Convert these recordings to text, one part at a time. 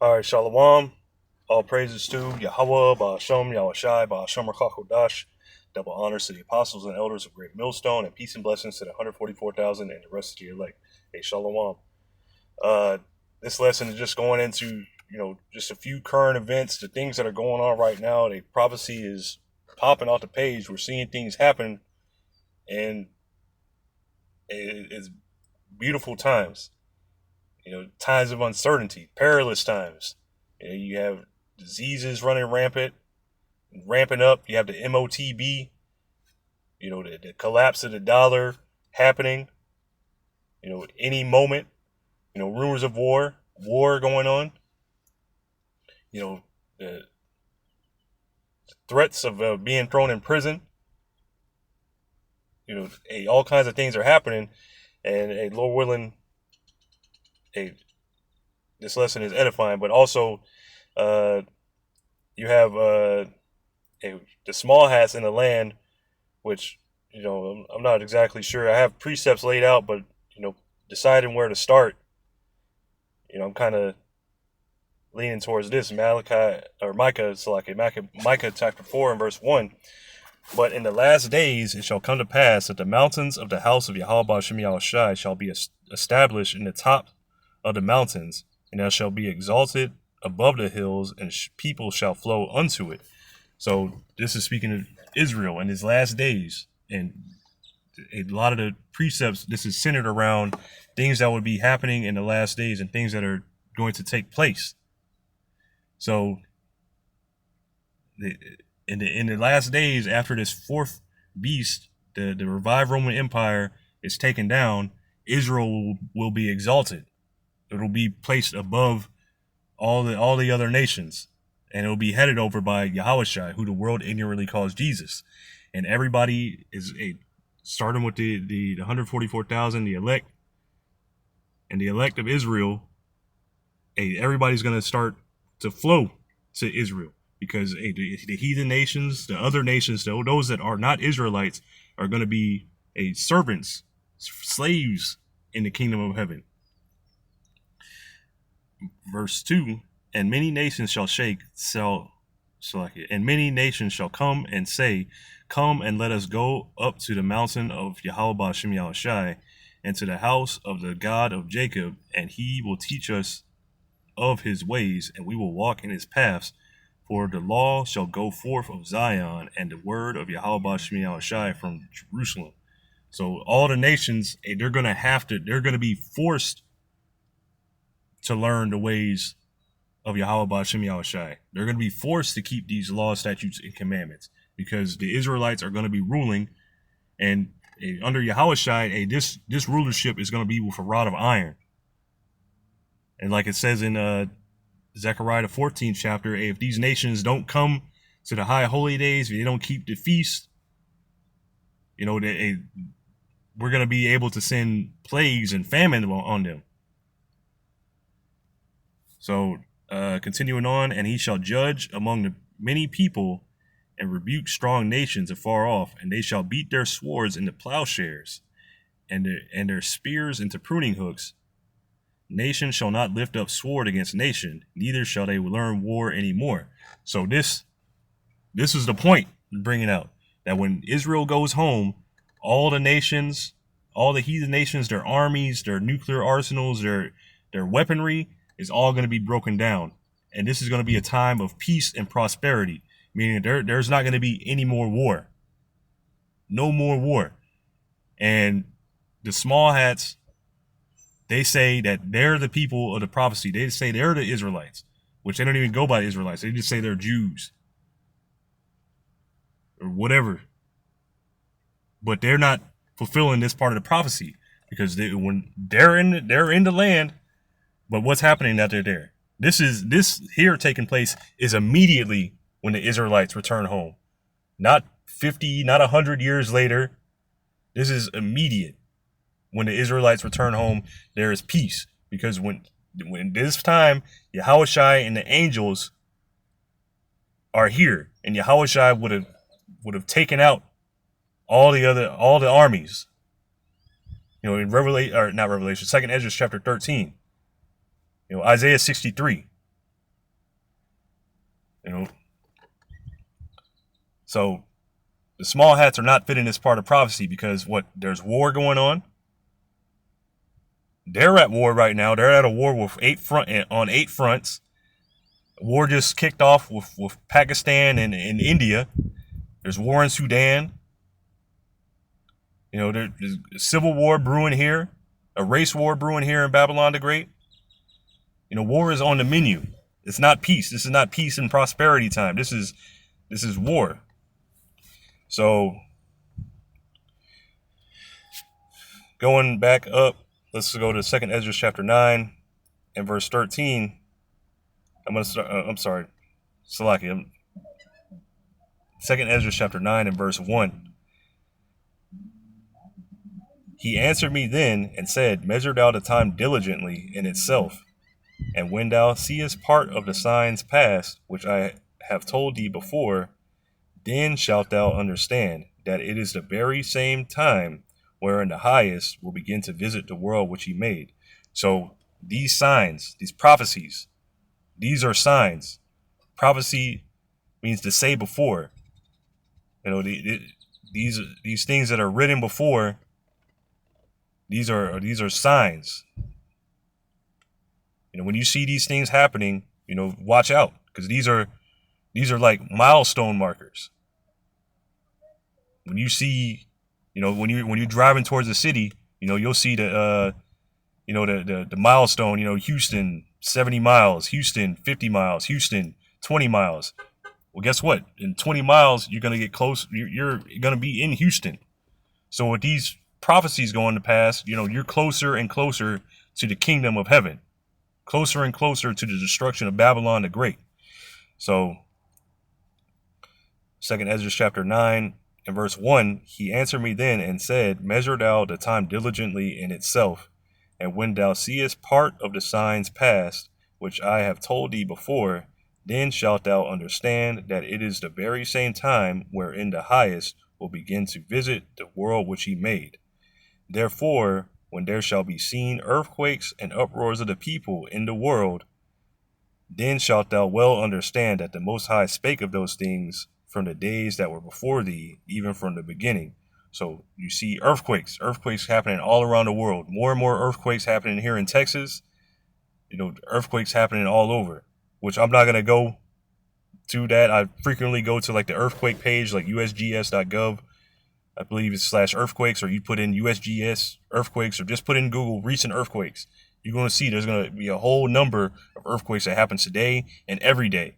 All right, Shalom. All praises to Yahweh, Ba'ashem, Yahawashi, Ba'ashem Rakakodash. Double honors to the apostles and elders of Great Millstone, and peace and blessings to the 144,000 and the rest of the elect. Hey, Shalom. This lesson is just going into, just a few current events, the things that are going on right now. The prophecy is popping off the page. We're seeing things happen, and it's beautiful times. Times of uncertainty, perilous times. You have diseases running ramping up. You have the MOTB, the collapse of the dollar happening, any moment, rumors of war going on, the threats of being thrown in prison, all kinds of things are happening, and Lord willing, this lesson is edifying, but also you have the small hats in the land, which, I'm not exactly sure. I have precepts laid out, but, deciding where to start, I'm kind of leaning towards this. Micah chapter 4 and verse 1. But in the last days it shall come to pass that the mountains of the house of Yahawashi shall be established in the top of the mountains, and it shall be exalted above the hills, and people shall flow unto it. So this is speaking of Israel in his last days, and a lot of the precepts, this is centered around things that would be happening in the last days and things that are going to take place. So in the last days, after this fourth beast, the revived Roman Empire is taken down, Israel will be exalted. It will be placed above all the other nations, and it will be headed over by Yahawashi, who the world ignorantly calls Jesus. And everybody is starting with the 144,000, the elect, and the elect of Israel. Everybody's going to start to flow to Israel, because the heathen nations, the other nations, those that are not Israelites, are going to be servants, slaves in the kingdom of heaven. Verse 2, and many nations shall and many nations shall come and say, come and let us go up to the mountain of Yahweh Shem Yahawashi, and to the house of the God of Jacob, and he will teach us of his ways, and we will walk in his paths. For the law shall go forth of Zion, and the word of Yahweh Shem Yahawashi from Jerusalem. So all the nations, they're going to be forced to learn the ways of Yahweh Shem Yahawashi. They're going to be forced to keep these laws, statutes, and commandments, because the Israelites are going to be ruling, and under Yahawashi, this rulership is going to be with a rod of iron. And like it says in Zechariah the 14th chapter, if these nations don't come to the high holy days, if they don't keep the feast, we're going to be able to send plagues and famine on them. So continuing on, and he shall judge among the many people and rebuke strong nations afar off, and they shall beat their swords into plowshares and their spears into pruning hooks. Nation shall not lift up sword against nation, neither shall they learn war anymore. So this is the point I'm bringing out, that when Israel goes home, all the nations, all the heathen nations, their armies, their nuclear arsenals, their weaponry is all going to be broken down. And this is going to be a time of peace and prosperity, meaning there's not going to be any more war. No more war. And the small hats, they say that they're the people of the prophecy. They say they're the Israelites, which they don't even go by Israelites. They just say they're Jews or whatever. But they're not fulfilling this part of the prophecy, because when they're in the land, but what's happening that they're there? This here taking place is immediately when the Israelites return home, not 50, not 100 years later. This is immediate. When the Israelites return home, there is peace, because when this time Yahawashi and the angels are here, and Yahawashi would have taken out all the armies. In Revelation, or not Revelation, 2nd Ezra chapter 13. Isaiah 63. You know, so the small hats are not fitting this part of prophecy because what there's war going on. They're at war right now. They're at a war with on 8 fronts. War just kicked off with Pakistan and India. There's war in Sudan. You know, there's a civil war brewing here, a race war brewing here in Babylon the Great. You know, war is on the menu. It's not peace. This is not peace and prosperity time. This is war. So going back up, let's go to 2nd Ezra chapter 9 and verse 13. I'm going to start, I'm sorry, Salaki. 2nd Ezra chapter 9 and verse 1. He answered me then and said, measure thou the time diligently in itself, and when thou seest part of the signs past, which I have told thee before, then shalt thou understand that it is the very same time wherein the highest will begin to visit the world which he made. So these signs, these prophecies, these are signs. Prophecy means to say before. You know, these things that are written before. These are signs. You know, when you see these things happening, you know, watch out, because these are like milestone markers. When you see, you know, when you're driving towards the city, you know, you'll see the milestone. You know, Houston 70 miles, Houston 50 miles, Houston 20 miles. Well, guess what? In 20 miles, you're gonna get close. You're gonna be in Houston. So with these prophecies going to pass, you know, you're closer and closer to the kingdom of heaven, closer and closer to the destruction of Babylon the Great. So 2nd Ezra chapter 9 and verse 1, he answered me then and said, measure thou the time diligently in itself, and when thou seest part of the signs past, which I have told thee before, then shalt thou understand that it is the very same time wherein the highest will begin to visit the world which he made. Therefore, when there shall be seen earthquakes and uproars of the people in the world, then shalt thou well understand that the Most High spake of those things from the days that were before thee, even from the beginning. So you see earthquakes happening all around the world. More and more earthquakes happening here in Texas. You know, earthquakes happening all over, which I'm not going to go to that. I frequently go to like the earthquake page, like usgs.gov. I believe it's /earthquakes, or you put in USGS earthquakes, or just put in Google recent earthquakes. You're going to see there's going to be a whole number of earthquakes that happen today and every day.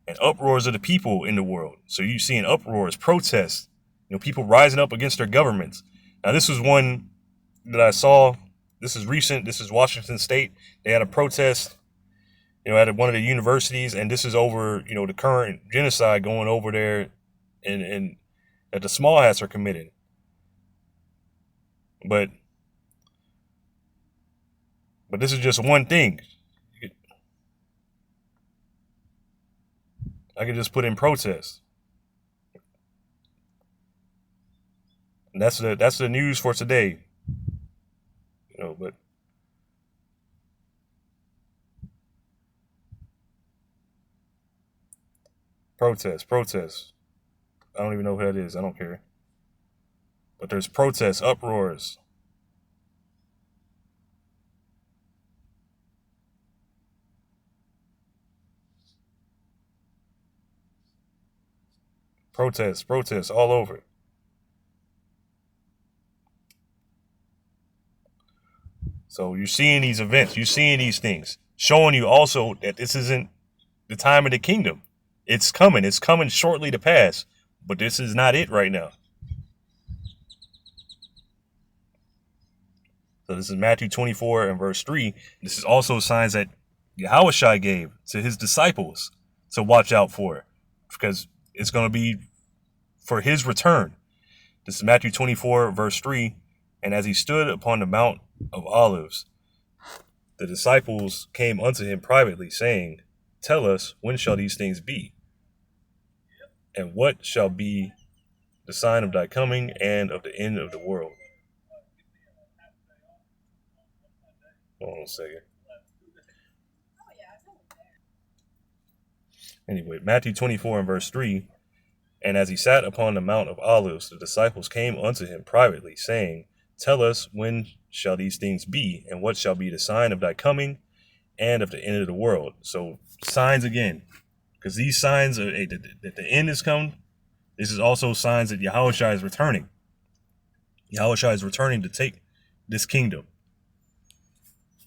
And uproars of the people in the world. So you're seeing uproars, protests, you know, people rising up against their governments. Now, this was one that I saw. This is recent. This is Washington State. They had a protest, you know, at one of the universities, and this is over, you know, the current genocide going over there, and that the small hats are committing. But this is just one thing. I could just put in protest. And that's the news for today. You know, but protest. I don't even know who that is. I don't care. But there's protests, uproars. Protests all over. So you're seeing these events, you're seeing these things, showing you also that this isn't the time of the kingdom. It's coming shortly to pass, but this is not it right now. So this is Matthew 24 and verse 3. This is also signs that Yahawashi gave to his disciples to watch out for, because it's going to be for his return. This is Matthew 24 verse 3. And as he stood upon the Mount of Olives, the disciples came unto him privately, saying, tell us, when shall these things be? And what shall be the sign of thy coming and of the end of the world? Hold on a second. Anyway, Matthew 24 and verse 3. And as he sat upon the Mount of Olives, the disciples came unto him privately, saying, Tell us, when shall these things be, and what shall be the sign of thy coming and of the end of the world? So signs again, because these signs are that the end is come. This is also signs that Yahawashi is returning. Yahawashi is returning to take this kingdom.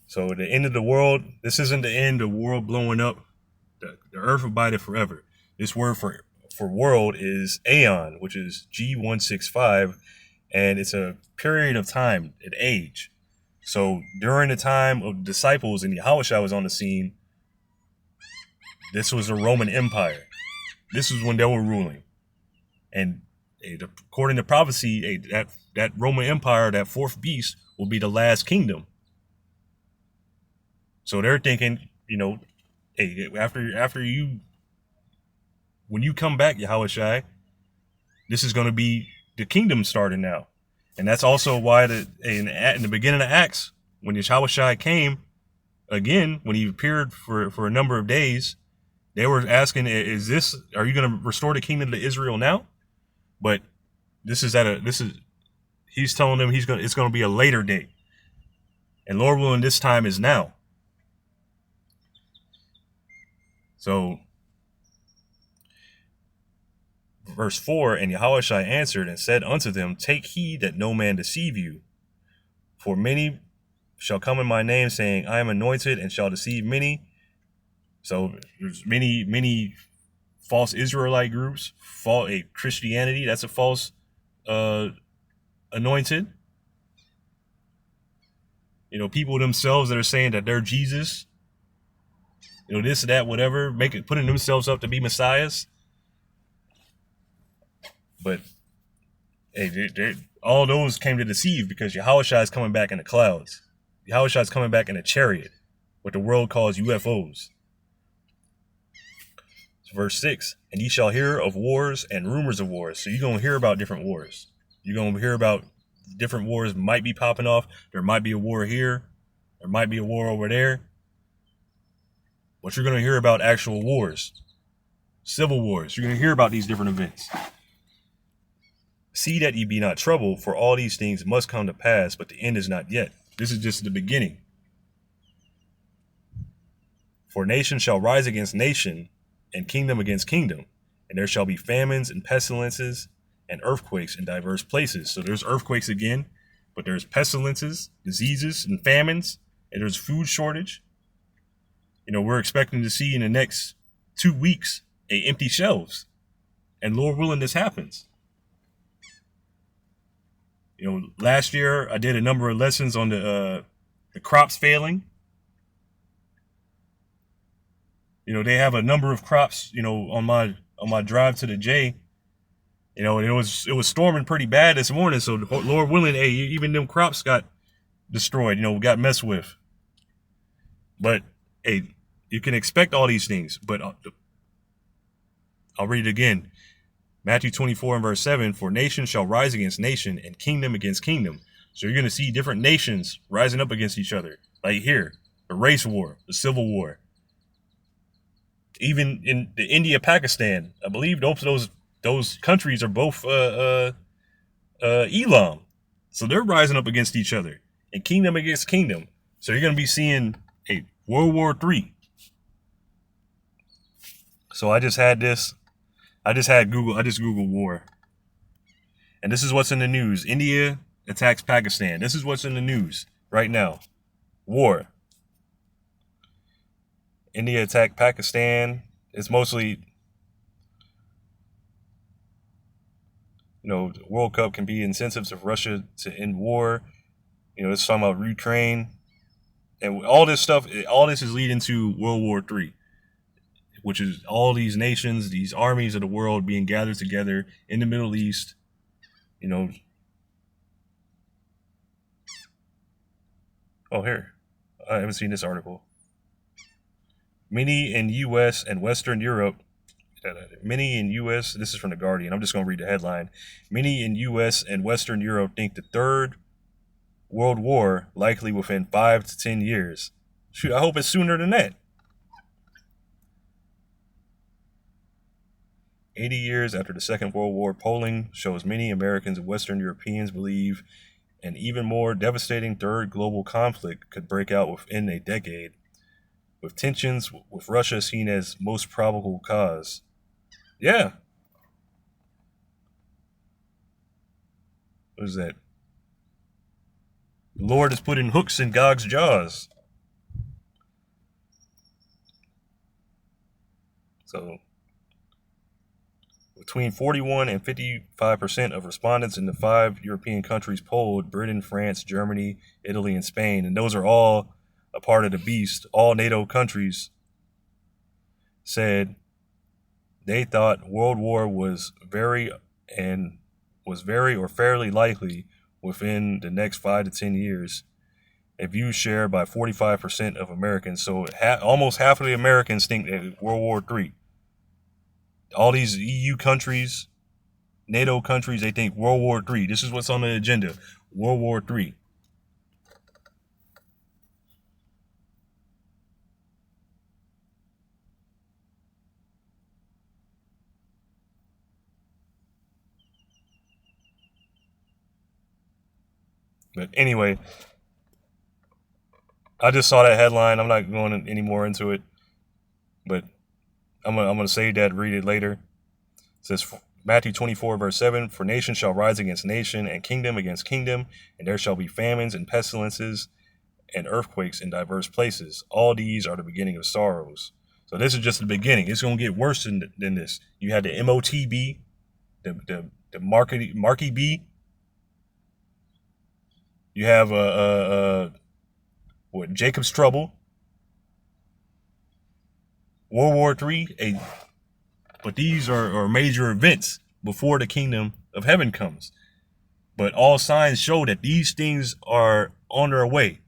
So the end of the world, this isn't the end of the world blowing up. The earth abideth forever. This word for world is aeon, which is G165, and it's a period of time, an age. So during the time of the disciples and Yahawashi was on the scene, this was the Roman Empire. This was when they were ruling. And according to prophecy, that Roman Empire, that fourth beast, will be the last kingdom. So they're thinking, hey, after you, when you come back, Yahawashi, this is going to be the kingdom starting now. And that's also why in the beginning of Acts, when Yahawashi came again, when he appeared for a number of days, they were asking, are you going to restore the kingdom to Israel now? But he's telling them it's going to be a later date. And Lord willing, this time is now. So verse 4, and Yahawashi answered and said unto them, Take heed that no man deceive you. For many shall come in my name, saying, I am anointed, and shall deceive many. So there's many false Israelite groups. Christianity, that's a false anointed. People themselves that are saying that they're Jesus. This, that, whatever, putting themselves up to be messiahs. But hey, all those came to deceive, because Yahawashi is coming back in the clouds. Yahawashi is coming back in a chariot, what the world calls UFOs. Verse 6, and ye shall hear of wars and rumors of wars. So you're going to hear about different wars. You're going to hear about different wars might be popping off. There might be a war here. There might be a war over there. But you're going to hear about actual wars, civil wars. You're going to hear about these different events. See that ye be not troubled, for all these things must come to pass, but the end is not yet. This is just the beginning. For nation shall rise against nation, and kingdom against kingdom, and there shall be famines and pestilences and earthquakes in diverse places. So there's earthquakes again, but there's pestilences, diseases, and famines, and there's food shortage. We're expecting to see in the next 2 weeks empty shelves, and Lord willing, this happens. Last year I did a number of lessons on the crops failing. They have a number of crops, on my drive to the J. It was storming pretty bad this morning. So Lord willing, hey, even them crops got destroyed, got messed with. But hey, you can expect all these things. But I'll read it again. Matthew 24 and verse 7, for nation shall rise against nation, and kingdom against kingdom. So you're going to see different nations rising up against each other. Like here, the race war, the civil war. Even in the India-Pakistan, I believe those countries are both Elam. So they're rising up against each other, and kingdom against kingdom. So you're going to be seeing a World War III. So I just Googled war. And this is what's in the news. India attacks Pakistan. This is what's in the news right now. War. India attacked Pakistan. It's mostly, the World Cup can be incentives of Russia to end war. It's talking about Ukraine. And all this stuff, all this is leading to World War III, which is all these nations, these armies of the world being gathered together in the Middle East. Oh, here. I haven't seen this article. Many in U.S. and Western Europe, this is from The Guardian, I'm just going to read the headline. Many in U.S. and Western Europe think the Third World War likely within 5 to 10 years. Shoot, I hope it's sooner than that. 80 years after the Second World War, polling shows many Americans and Western Europeans believe an even more devastating third global conflict could break out within a decade, with tensions with Russia seen as most probable cause. Yeah. What is that? The Lord is putting hooks in Gog's jaws. So, between 41 and 55% of respondents in the 5 European countries polled, Britain, France, Germany, Italy, and Spain, and those are all a part of the beast, all NATO countries, said they thought World War was very or fairly likely within the next 5 to 10 years. A view shared by 45% of Americans. So almost half of the Americans think that World War III. All these EU countries, NATO countries, they think World War III. This is what's on the agenda. World War III. But anyway, I just saw that headline. I'm not going any more into it, but I'm gonna save that, read it later. It says Matthew 24 verse 7: For nation shall rise against nation, and kingdom against kingdom, and there shall be famines and pestilences and earthquakes in diverse places. All these are the beginning of sorrows. So this is just the beginning. It's gonna get worse than this. You had the MOTB, the Marky B. You have Jacob's Trouble, World War III, but these are major events before the kingdom of heaven comes. But all signs show that these things are on their way.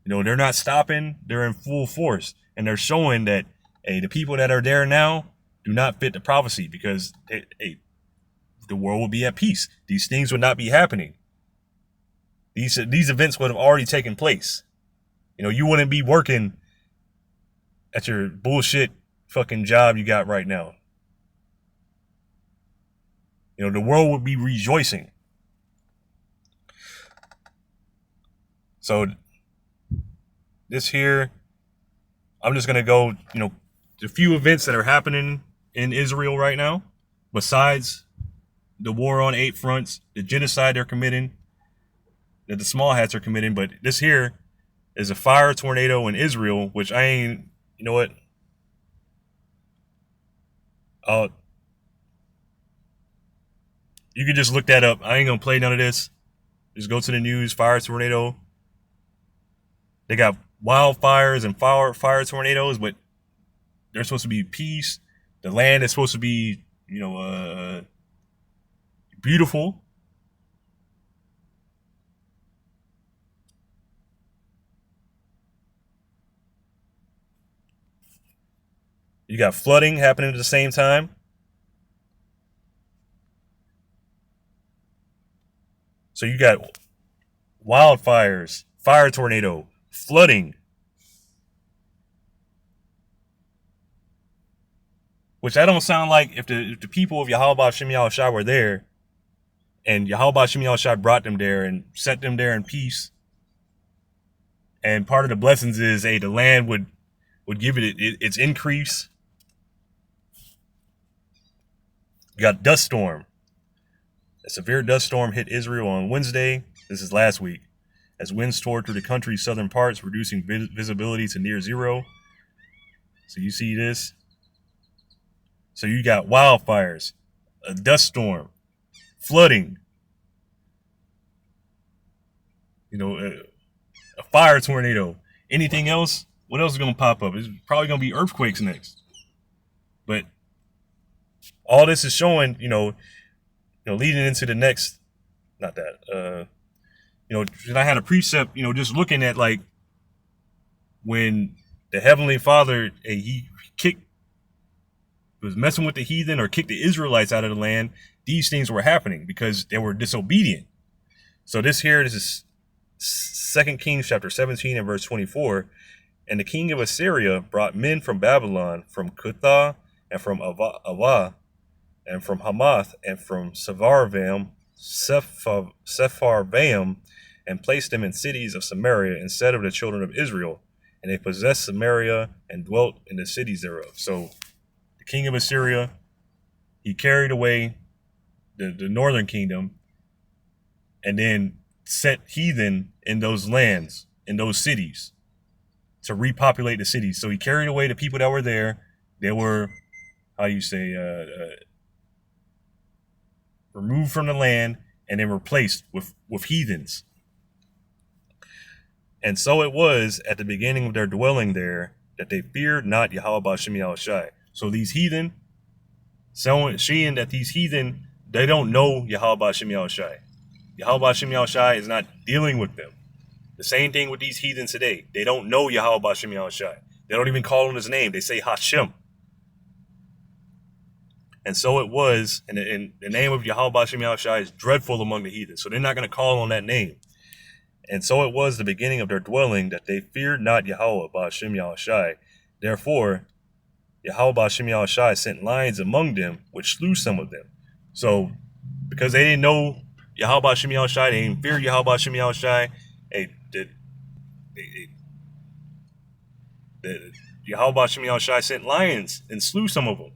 You know, they're not stopping, they're in full force. And they're showing that, hey, the people that are there now do not fit the prophecy, because the world will be at peace. These things would not be happening. These events would have already taken place. You know, you wouldn't be working at your bullshit fucking job you got right now. You know, the world would be rejoicing. So this here, I'm just going to go, you know, the few events that are happening in Israel right now, besides the war on 8 fronts, the genocide they're committing, that the small hats are committing. But this here is a fire tornado in Israel, which I ain't, you know what? You can just look that up. I ain't gonna play none of this. Just go to the news, fire tornado. They got wildfires and fire tornadoes, but they're supposed to be peace. The land is supposed to be, you know, beautiful. You got flooding happening at the same time. So you got wildfires, fire tornado, flooding, which that don't sound like if the people of Yahawashi were there, and Yahawashi brought them there and set them there in peace. And part of the blessings is, hey, the land would give it its increase. You got dust storm. A severe dust storm hit Israel on Wednesday. This is last week, as winds tore through the country's southern parts, reducing visibility to near zero. So you see this. So you got wildfires, a dust storm, flooding, you know, a fire tornado. Anything else? What else is going to pop up? It's probably going to be earthquakes next. But all this is showing, you know, leading into the next, not that, you know, and I had a precept, you know, just looking at like when the Heavenly Father, he was messing with the heathen or kicked the Israelites out of the land, these things were happening because they were disobedient. So this is 2 Kings chapter 17 and verse 24. And the king of Assyria brought men from Babylon, from Cutha and from Ava, and from Hamath, and from Sepharvaim, and placed them in cities of Samaria instead of the children of Israel. And they possessed Samaria and dwelt in the cities thereof. So the king of Assyria, he carried away the northern kingdom and then set heathen in those lands, in those cities, to repopulate the cities. So he carried away the people that were there. They were, how do you say, removed from the land and then replaced with heathens. And so it was at the beginning of their dwelling there that they feared not Yahweh Ba'Shem Yahawashi. So these heathen, seeing that these heathen, they don't know Yahweh Ba'Shem Yahawashi. Yahweh Ba'Shem Yahawashi is not dealing with them. The same thing with these heathens today. They don't know Yahweh Ba'Shem Yahawashi. They don't even call him his name. They say Hashem. And so it was, and the name of Yahweh Ba'Shem Yahawashi is dreadful among the heathen. So they're not going to call on that name. And so it was the beginning of their dwelling that they feared not Yahweh Ba'Shem Yahawashi. Therefore, Yahweh Ba'Shem Yahawashi sent lions among them, which slew some of them. So, because they didn't know Yahweh Ba'Shem Yahawashi, they didn't fear Yahweh Ba'Shem Yahawashi, Yahweh Ba'Shem Yahawashi sent lions and slew some of them.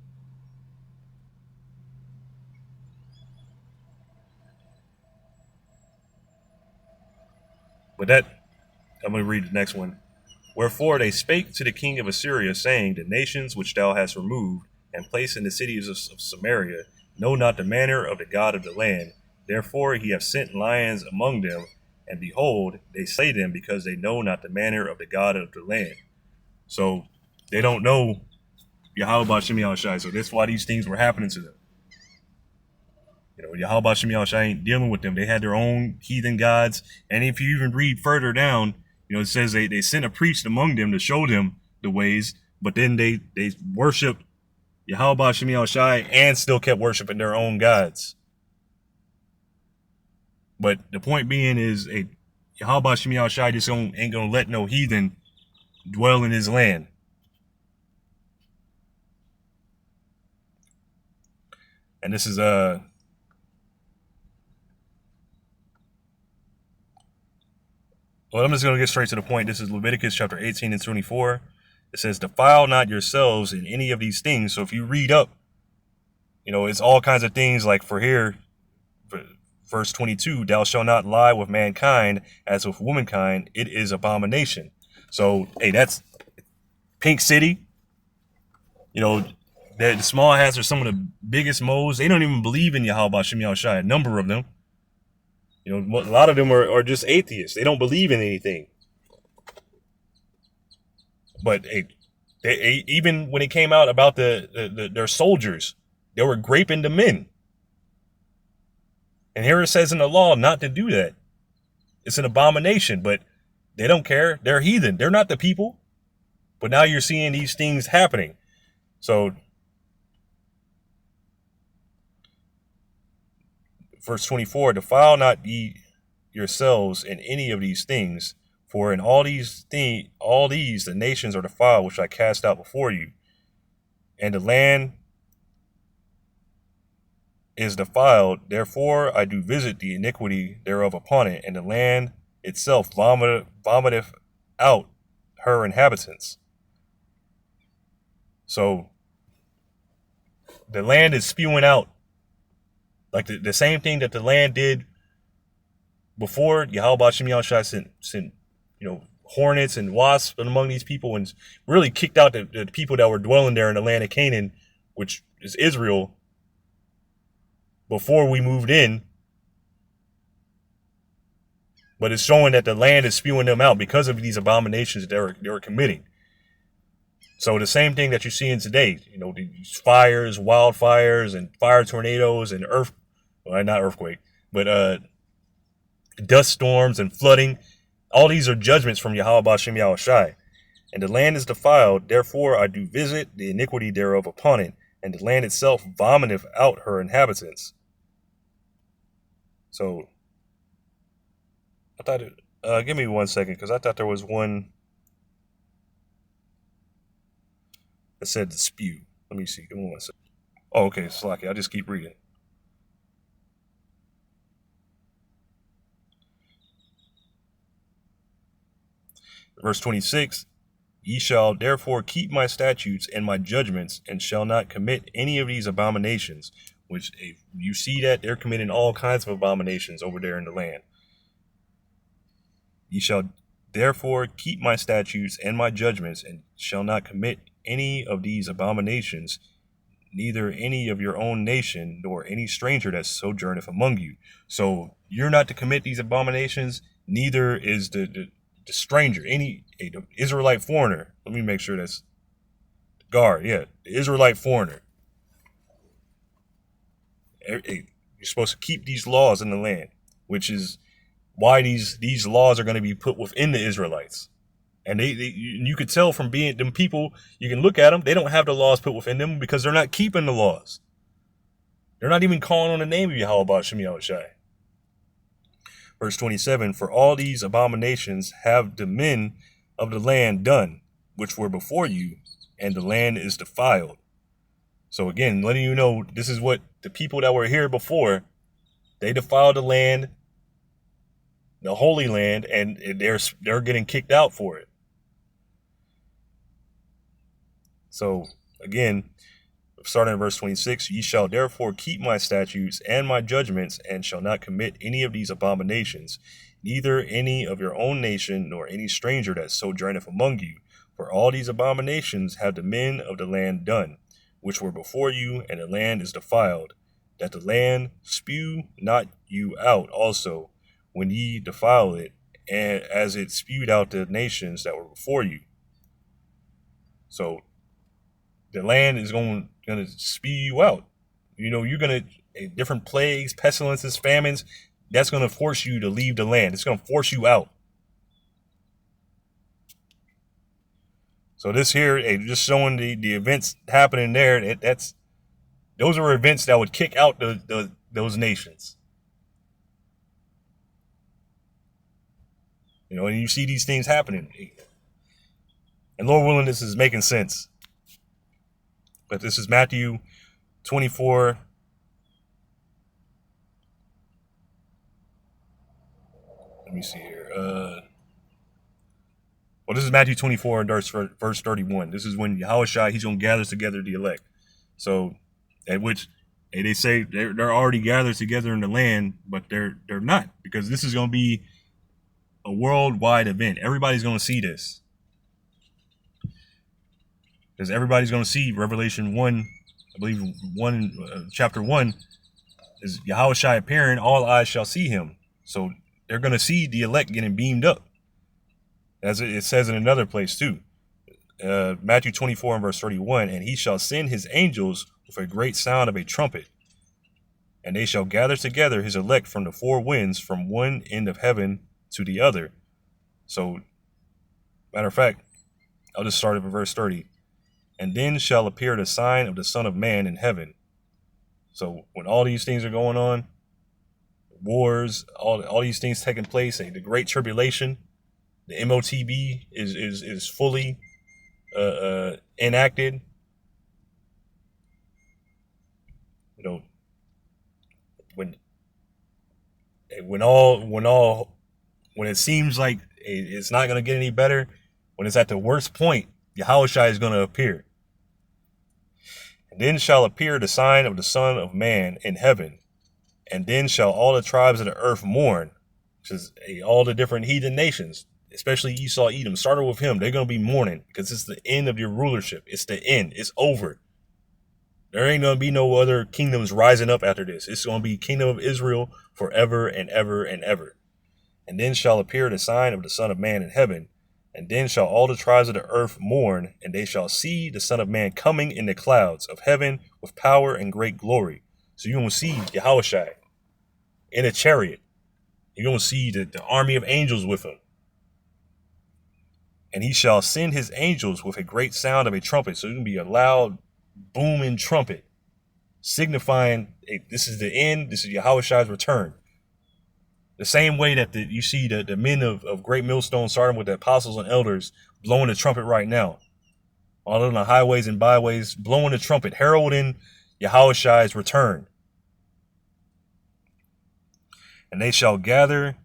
But I'm going to read the next one. Wherefore they spake to the king of Assyria, saying, the nations which thou hast removed and placed in the cities of Samaria know not the manner of the God of the land. Therefore he hath sent lions among them, and behold, they slay them because they know not the manner of the God of the land. So they don't know Yahweh Ba'Shem Yahawashi. So that's why these things were happening to them. Yahweh Ba'Shem Yahawashi ain't dealing with them. They had their own heathen gods. And if you even read further down, it says they sent a priest among them to show them the ways, but then they worshiped Yahweh Ba'Shem Yahawashi and still kept worshiping their own gods. But the point being is, Yahweh Ba'Shem Yahawashi just ain't gonna let no heathen dwell in his land. And this is well, I'm just going to get straight to the point. This is Leviticus chapter 18 and 24. It says, defile not yourselves in any of these things. So if you read up, it's all kinds of things like for here, verse 22, thou shalt not lie with mankind as with womankind. It is abomination. So, hey, that's Pink City. The small hats are some of the biggest moles. They don't even believe in Yahweh Ba'Shem Yahawashi, a number of them. A lot of them are just atheists. They don't believe in anything. But even when it came out about their soldiers, they were raping the men. And here it says in the law not to do that. It's an abomination, but they don't care. They're heathen. They're not the people. But now you're seeing these things happening. So, verse 24, defile not ye yourselves in any of these things, for in all these the nations are defiled, which I cast out before you. And the land is defiled, therefore I do visit the iniquity thereof upon it, and the land itself vomiteth out her inhabitants. So the land is spewing out like the same thing that the land did before. Yahweh Ba'Shem Yahawashi sent hornets and wasps among these people and really kicked out the people that were dwelling there in the land of Canaan, which is Israel, before we moved in. But it's showing that the land is spewing them out because of these abominations that they were committing. So the same thing that you're seeing today, these fires, wildfires, and fire tornadoes, and not earthquake, but dust storms and flooding. All these are judgments from Yahweh Ba'Shem Yahawashi. And the land is defiled, therefore I do visit the iniquity thereof upon it, and the land itself vomiteth out her inhabitants. So, I thought give me 1 second, because I thought there was one that said to spew. Let me see. Give me 1 second. Oh, okay, Slacky. I'll just keep reading. Verse 26, ye shall therefore keep my statutes and my judgments, and shall not commit any of these abominations, which you see that they're committing all kinds of abominations over there in the land. Ye shall therefore keep my statutes and my judgments, and shall not commit any of these abominations, neither any of your own nation, nor any stranger that sojourneth among you. So you're not to commit these abominations, neither is the stranger, any the Israelite foreigner. Let me make sure that's guard. Yeah, the Israelite foreigner. You're supposed to keep these laws in the land, which is why these laws are going to be put within the Israelites. And you could tell from being them people, you can look at them, they don't have the laws put within them because they're not keeping the laws. They're not even calling on the name of Yahawashi. Verse 27, for all these abominations have the men of the land done, which were before you, and the land is defiled. So again, letting you know, this is what the people that were here before, they defiled the land, the Holy Land, and they're getting kicked out for it. So again, starting in verse 26, ye shall therefore keep my statutes and my judgments, and shall not commit any of these abominations, neither any of your own nation, nor any stranger that sojourneth among you. For all these abominations have the men of the land done, which were before you, and the land is defiled, that the land spew not you out also, when ye defile it, and as it spewed out the nations that were before you. So the land is going to spew you out. You're going to, different plagues, pestilences, famines, that's going to force you to leave the land. It's going to force you out. So this here, just showing the events happening there, those are events that would kick out those nations. And you see these things happening. And Lord willing, this is making sense. But this is Matthew 24. Let me see here. Well, this is Matthew 24 and verse 31. This is when Yahawashi, he's going to gather together the elect. So, at which they say they're already gathered together in the land, but they're not, because this is going to be a worldwide event. Everybody's going to see this. Because everybody's going to see Revelation 1, I believe chapter 1, is Yahawashi appearing, all eyes shall see him. So they're going to see the elect getting beamed up. As it says in another place too. Matthew 24 and verse 31, and he shall send his angels with a great sound of a trumpet, and they shall gather together his elect from the four winds, from one end of heaven to the other. So, matter of fact, I'll just start at verse 30. And then shall appear the sign of the Son of Man in heaven. So when all these things are going on, wars, all these things taking place, the great tribulation, the MOTB is fully enacted. When it seems like it's not going to get any better, when it's at the worst point, Yahawashi is going to appear. And then shall appear the sign of the Son of Man in heaven. And then shall all the tribes of the earth mourn, which is all the different heathen nations, especially Esau, Edom, started with him. They're going to be mourning because it's the end of your rulership. It's the end. It's over. There ain't going to be no other kingdoms rising up after this. It's going to be kingdom of Israel forever and ever and ever. And then shall appear the sign of the Son of Man in heaven. And then shall all the tribes of the earth mourn, and they shall see the Son of Man coming in the clouds of heaven with power and great glory. So you're going to see Yahawashi in a chariot. You're going to see the army of angels with him. And he shall send his angels with a great sound of a trumpet. So it's going to be a loud booming trumpet, signifying this is the end. This is Yahawashi's return. The same way that you see the men of Great Millstone, starting with the apostles and elders, blowing the trumpet right now. All on the highways and byways, blowing the trumpet, heralding Yahawashi's return. And they shall gather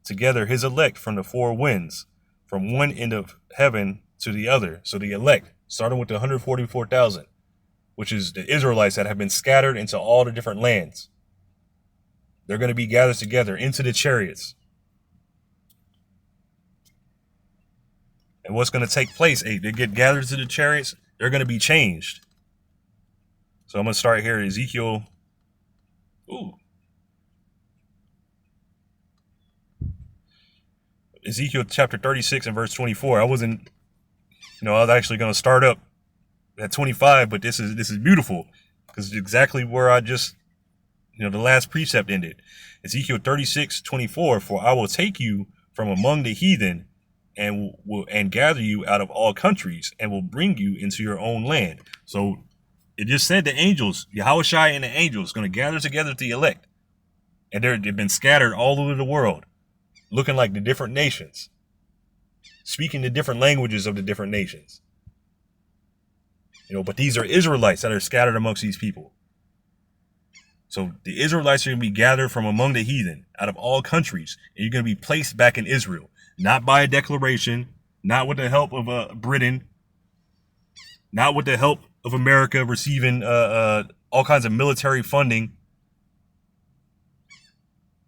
together his elect from the four winds, from one end of heaven to the other. So the elect, starting with the 144,000, which is the Israelites that have been scattered into all the different lands. They're going to be gathered together into the chariots. And what's going to take place? They get gathered to the chariots. They're going to be changed. So I'm going to start here at Ezekiel. Ezekiel chapter 36 and verse 24. I was actually going to start up at 25, but this is beautiful because it's exactly where I just, the last precept ended. Ezekiel 36:24. For I will take you from among the heathen and gather you out of all countries and will bring you into your own land. So it just said the angels, Yahawashi and the angels, going to gather together the elect. And they've been scattered all over the world, looking like the different nations, speaking the different languages of the different nations. But these are Israelites that are scattered amongst these people. So the Israelites are going to be gathered from among the heathen out of all countries, and you're going to be placed back in Israel, not by a declaration, not with the help of Britain, not with the help of America receiving all kinds of military funding.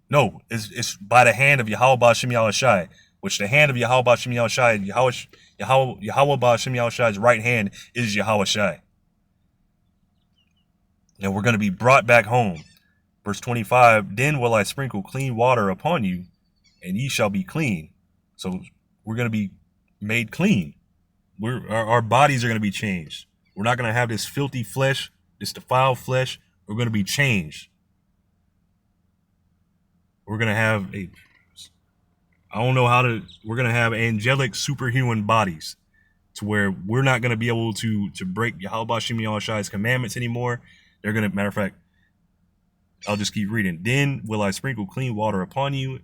No, it's by the hand of Yahweh Shem Yahawashi, which the hand of Yahweh Shem Yahawashi, Yahweh Shem Yahawashi's right hand is Yahawashi. And we're going to be brought back home. Verse 25, then will I sprinkle clean water upon you, and ye shall be clean. So we're going to be made clean. Our bodies are going to be changed. We're not going to have this filthy flesh, this defiled flesh. We're going to be changed. We're going to have we're going to have angelic superhuman bodies to where we're not going to be able to break Yahweh Shem Yahawashi's commandments anymore. They're going to, matter of fact, I'll just keep reading. Then will I sprinkle clean water upon you,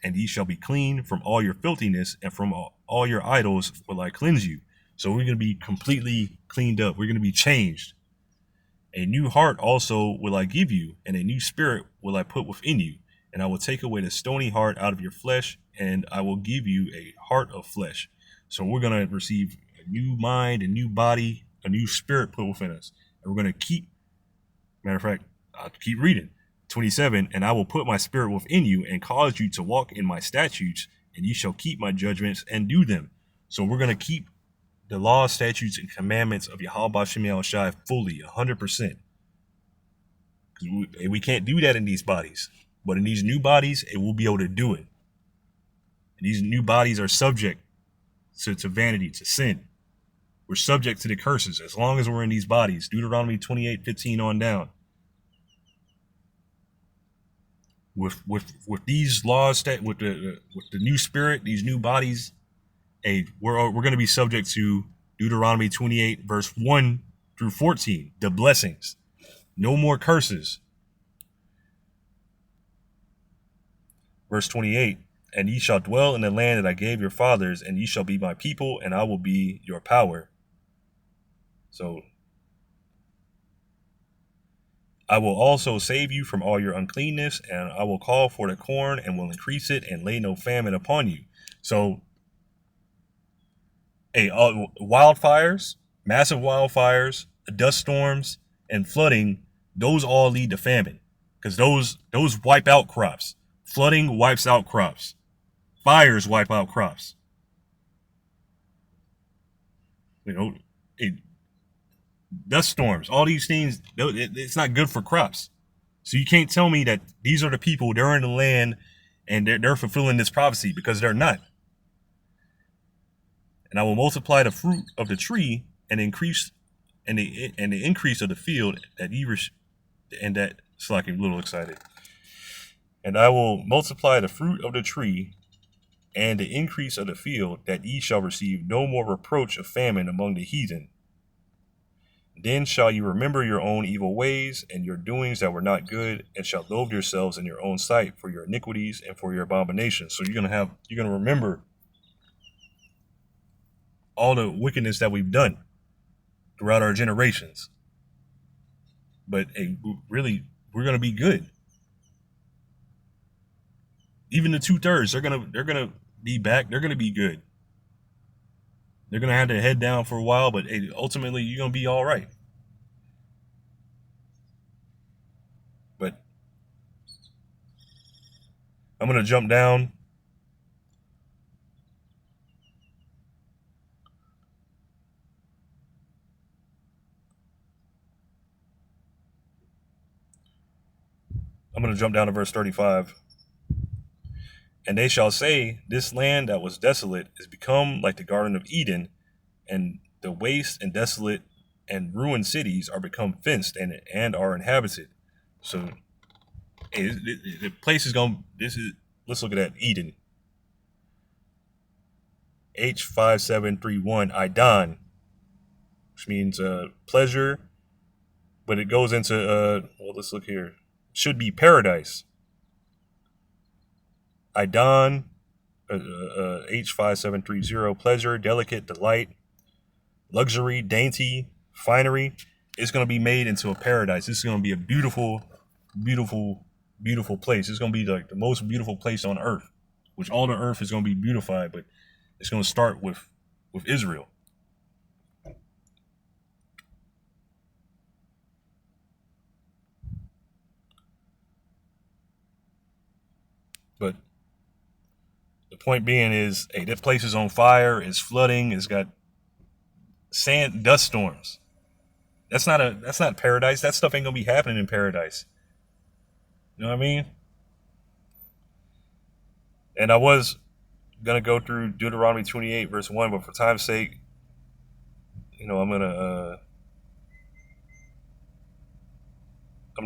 and ye shall be clean from all your filthiness, and from all your idols will I cleanse you. So we're going to be completely cleaned up. We're going to be changed. A new heart also will I give you, and a new spirit will I put within you. And I will take away the stony heart out of your flesh, and I will give you a heart of flesh. So we're going to receive a new mind, a new body, a new spirit put within us. And we're going to keep, matter of fact, I'll keep reading. 27, and I will put my spirit within you and cause you to walk in my statutes, and ye shall keep my judgments and do them. So we're going to keep the laws, statutes, and commandments of Yahweh Shem Yahawashi fully, 100%. We can't do that in these bodies. But in these new bodies, it will be able to do it. And these new bodies are subject to vanity, to sin. We're subject to the curses as long as we're in these bodies. Deuteronomy 28:15 on down. With these laws, with the new spirit, these new bodies, we're going to be subject to Deuteronomy 28 verse 1 through 14, the blessings. No more curses. Verse 28, and ye shall dwell in the land that I gave your fathers, and ye shall be my people, and I will be your power. So I will also save you from all your uncleanness, and I will call for the corn and will increase it and lay no famine upon you. So wildfires, massive wildfires, dust storms, and flooding, those all lead to famine because those wipe out crops. Flooding wipes out crops. Fires wipe out crops. Dust storms, all these things, it's not good for crops. So you can't tell me that these are the people, they're in the land and they're fulfilling this prophecy, because they're not. And I will multiply the fruit of the tree and increase and the increase of the field that it's like a little excited. And I will multiply the fruit of the tree and the increase of the field, that ye shall receive no more reproach of famine among the heathen. Then shall you remember your own evil ways and your doings that were not good, and shall loathe yourselves in your own sight for your iniquities and for your abominations. So you're going to remember all the wickedness that we've done throughout our generations. But hey, really, we're gonna be good. Even the 2/3, they're gonna be back. They're gonna be good. They're gonna have their head down for a while, but hey, ultimately, you're gonna be all right. But I'm gonna jump down. I'm gonna jump down to verse 35. And they shall say, this land that was desolate is become like the Garden of Eden, and the waste and desolate and ruined cities are become fenced and are inhabited. So hey, the place is going. This is. Let's look at that. Eden. H5731 Idan, which means pleasure, but it goes into well, let's look here. Should be paradise. Idan, H5730, pleasure, delicate, delight, luxury, dainty, finery. It's going to be made into a paradise. This is going to be a beautiful, beautiful, beautiful place. It's going to be like the most beautiful place on earth, which all the earth is going to be beautified, but it's going to start with Israel. But the point being is, hey, this place is on fire. It's flooding. It's got sand, dust storms. That's not paradise. That stuff ain't gonna be happening in paradise. You know what I mean? And I was gonna go through Deuteronomy 28 verse 1, but for time's sake, I'm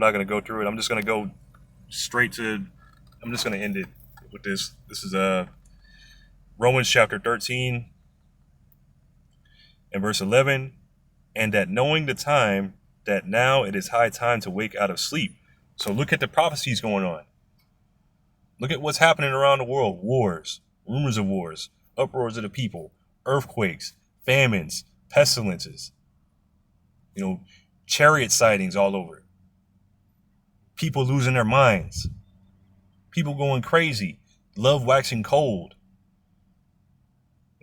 not gonna go through it. I'm just gonna go straight to. I'm just gonna end it with this. This is Romans chapter 13 and verse 11, and that knowing the time, that now it is high time to wake out of sleep. So look at the prophecies going on. Look at what's happening around the world. Wars, rumors of wars, uproars of the people, earthquakes, famines, pestilences, chariot sightings all over. People losing their minds. People going crazy. Love waxing cold.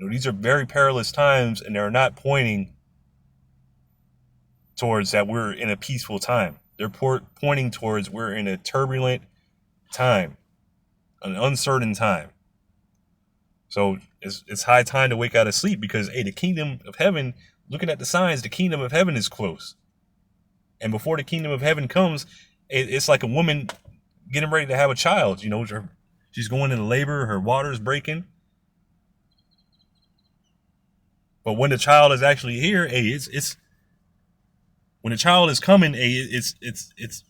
These are very perilous times, and they're not pointing towards that we're in a peaceful time. They're pointing towards we're in a turbulent time, an uncertain time. So it's high time to wake out of sleep because, hey, the kingdom of heaven, looking at the signs, the kingdom of heaven is close. And before the kingdom of heaven comes, it's like a woman getting ready to have a child. She's going into labor, her water's breaking. But when the child is actually here, hey, it's when the child is coming, hey, it's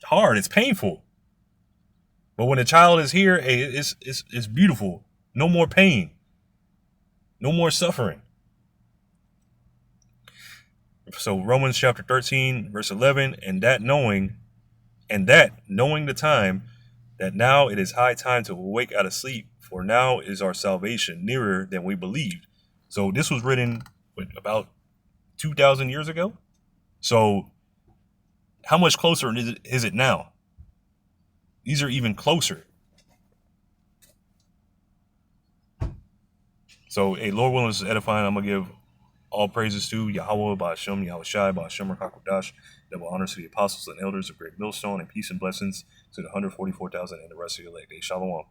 hard, it's painful. But when the child is here, hey, it's beautiful. No more pain. No more suffering. So Romans chapter 13, verse 11, and that knowing the time, that now it is high time to awake out of sleep, for now is our salvation nearer than we believed. So this was written about 2,000 years ago. So how much closer is it now? These are even closer. So, hey, Lord willing, this is edifying. I'm going to give all praises to Yahweh, Ba'ashem, Yahawashi, Ba'ashem, Rakakodash, double honors to the apostles and elders of Great Millstone, and peace and blessings to the 144,000 and the rest of your elect. Hey, Shalom.